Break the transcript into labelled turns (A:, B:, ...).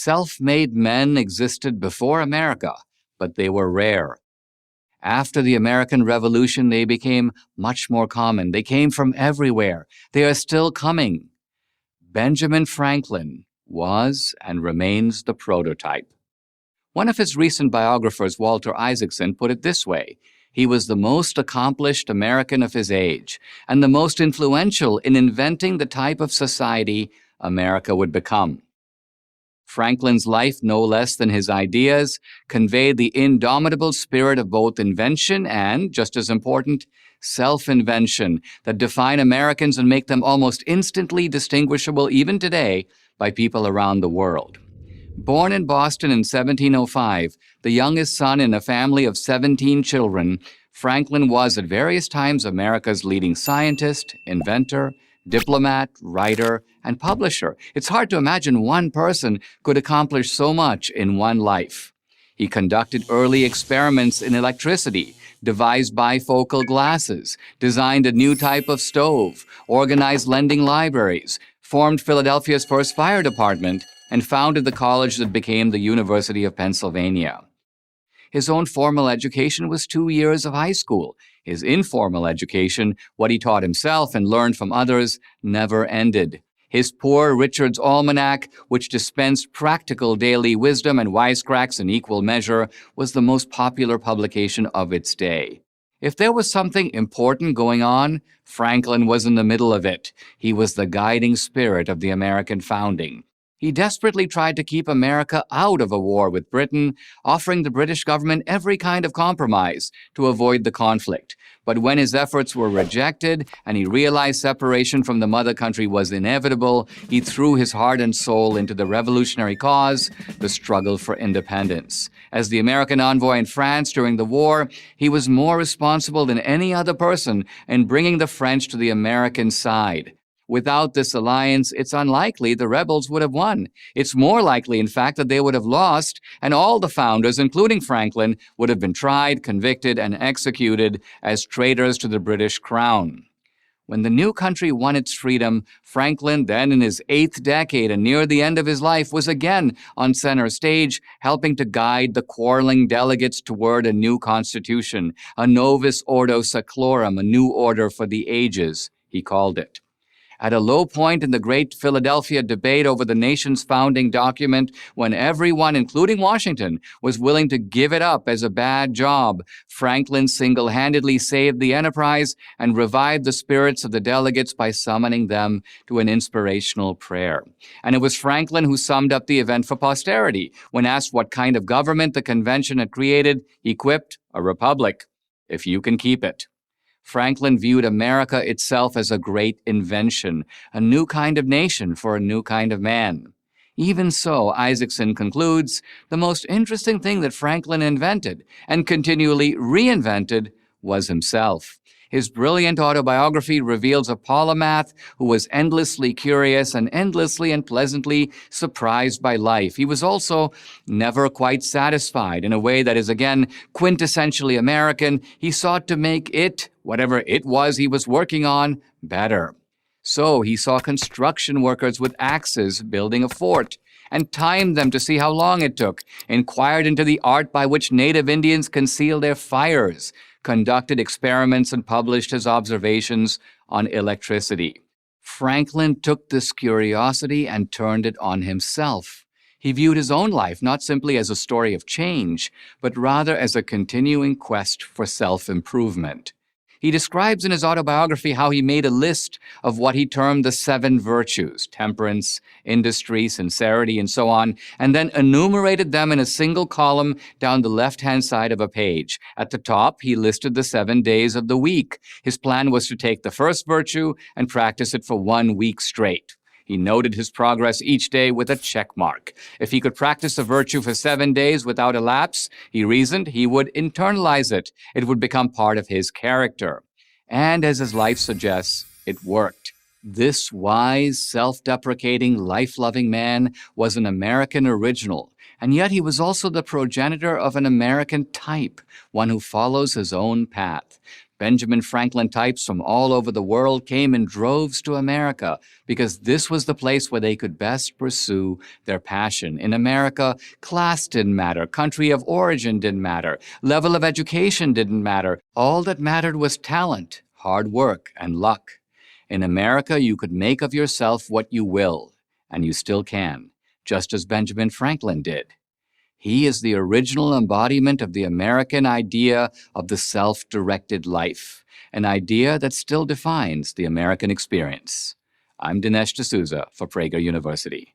A: Self-made men existed before America, but they were rare. After the American Revolution, they became much more common. They came from everywhere. They are still coming. Benjamin Franklin was and remains the prototype. One of his recent biographers, Walter Isaacson, put it this way: he was the most accomplished American of his age and the most influential in inventing the type of society America would become. Franklin's life, no less than his ideas, conveyed the indomitable spirit of both invention and, just as important, self-invention that define Americans and make them almost instantly distinguishable even today by people around the world. Born in Boston in 1705, the youngest son in a family of 17 children, Franklin was at various times America's leading scientist, inventor, diplomat, writer, and publisher. It's hard to imagine one person could accomplish so much in one life. He conducted early experiments in electricity, devised bifocal glasses, designed a new type of stove, organized lending libraries, formed Philadelphia's first fire department, and founded the college that became the University of Pennsylvania. His own formal education was 2 years of high school. His informal education, what he taught himself and learned from others, never ended. His Poor Richard's Almanac, which dispensed practical daily wisdom and wisecracks in equal measure, was the most popular publication of its day. If there was something important going on, Franklin was in the middle of it. He was the guiding spirit of the American founding. He desperately tried to keep America out of a war with Britain, offering the British government every kind of compromise to avoid the conflict. But when his efforts were rejected and he realized separation from the mother country was inevitable, he threw his heart and soul into the revolutionary cause, the struggle for independence. As the American envoy in France during the war, he was more responsible than any other person in bringing the French to the American side. Without this alliance, it's unlikely the rebels would have won. It's more likely, in fact, that they would have lost, and all the founders, including Franklin, would have been tried, convicted, and executed as traitors to the British crown. When the new country won its freedom, Franklin, then in his 8th decade and near the end of his life, was again on center stage, helping to guide the quarreling delegates toward a new constitution, a novus ordo seclorum, a new order for the ages, he called it. At a low point in the great Philadelphia debate over the nation's founding document, when everyone, including Washington, was willing to give it up as a bad job, Franklin single-handedly saved the enterprise and revived the spirits of the delegates by summoning them to an inspirational prayer. And it was Franklin who summed up the event for posterity. When asked what kind of government the convention had created, he quipped, "A republic, if you can keep it." Franklin viewed America itself as a great invention, a new kind of nation for a new kind of man. Even so, Isaacson concludes, the most interesting thing that Franklin invented and continually reinvented was himself. His brilliant autobiography reveals a polymath who was endlessly curious and endlessly and pleasantly surprised by life. He was also never quite satisfied in a way that is, again, quintessentially American. He sought to make it, whatever it was he was working on, better. So he saw construction workers with axes building a fort and timed them to see how long it took, inquired into the art by which native Indians conceal their fires, conducted experiments and published his observations on electricity. Franklin took this curiosity and turned it on himself. He viewed his own life not simply as a story of change, but rather as a continuing quest for self-improvement. He describes in his autobiography how he made a list of what he termed the 7 virtues, temperance, industry, sincerity, and so on, and then enumerated them in a single column down the left-hand side of a page. At the top, he listed the 7 days of the week. His plan was to take the first virtue and practice it for 1 week straight. He noted his progress each day with a check mark. If he could practice a virtue for 7 days without a lapse, he reasoned he would internalize it. It would become part of his character. And as his life suggests, it worked. This wise, self-deprecating, life-loving man was an American original, and yet he was also the progenitor of an American type, one who follows his own path. Benjamin Franklin types from all over the world came in droves to America because this was the place where they could best pursue their passion. In America, class didn't matter, country of origin didn't matter, level of education didn't matter. All that mattered was talent, hard work, and luck. In America, you could make of yourself what you will, and you still can, just as Benjamin Franklin did. He is the original embodiment of the American idea of the self-directed life, an idea that still defines the American experience. I'm Dinesh D'Souza for Prager University.